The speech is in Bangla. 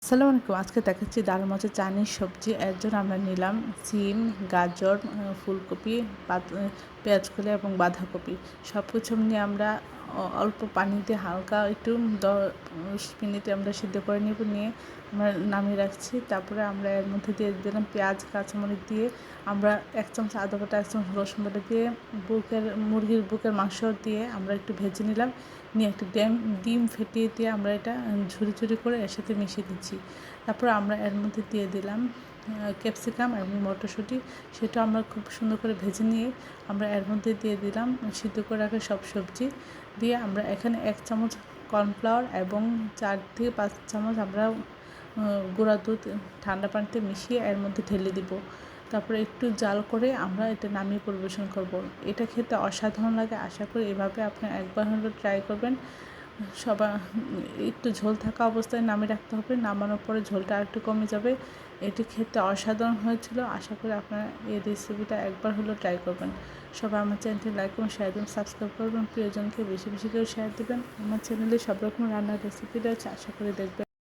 আসসালামু আলাইকুম। আজকে দেখাচ্ছি দারুণ মজার চাইনিজ সবজি। এর জন্য আমরা নিলাম সিম, গাজর, ফুলকপি, পেঁয়াজকলি এবং বাঁধাকপি। সবকিছু নিয়ে আমরা অল্প পানি দিয়ে হালকা একটু 10 মিনিট আমরা সিদ্ধ করে নেব। নিয়ে আমরা নামিয়ে রাখছি। তারপরে আমরা এর মধ্যে দিয়ে দিলাম পেঁয়াজ, কাঁচামরিচ দিয়ে আমরা 1 চামচ আদা বাটা, 1 চামচ রসুন বাটা দিয়ে মুরগির বুকের মাংস দিয়ে আমরা একটু ভেজে নিলাম। নিয়ে একটু ডিম ফেটিয়ে দিয়ে আমরা এটা ঝুরি ঝুরি করে এর সাথে মিশিয়ে দিচ্ছি। তারপর আমরা এর মধ্যে দিয়ে দিলাম ক্যাপসিকাম এবং মটরশুঁটি। সেটা আমরা খুব সুন্দর করে ভেজে নিয়ে আমরা এর মধ্যে দিয়ে দিলাম সিদ্ধ করে রাখা সব সবজি দিয়ে আমরা এখানে 1 চামচ কর্নফ্লাওয়ার এবং 4 থেকে 5 চামচ আমরা গুঁড়া দুধ ঠান্ডা পানিতে মিশিয়ে এর মধ্যে ঢেলে দিব। তারপরে একটু জাল করে আমরা এটা নামিয়ে পরিবেশন করব। এটা খেতে অসাধারণ লাগে। আশা করি এভাবে আপনি একবার হলেও ট্রাই করবেন। একটু ঝোল থাকা অবস্থায় নামিয়ে রাখতে হবে। নামানোর পরে ঝোলটা আরেকটু কমে যাবে। এটি খেতে অসাধারণ হয়েছিল। আশা করি আপনারা এই রেসিপিটা একবার হলেও ট্রাই করবেন। সবাই আমার চ্যানেলটি লাইক এবং শেয়ার দেবেন, সাবস্ক্রাইব করবেন, প্রিয়জনকে বেশি বেশি করে শেয়ার দেবেন। আমার চ্যানেলে সব রকম রান্নার রেসিপি রয়েছে, আশা করি দেখবেন।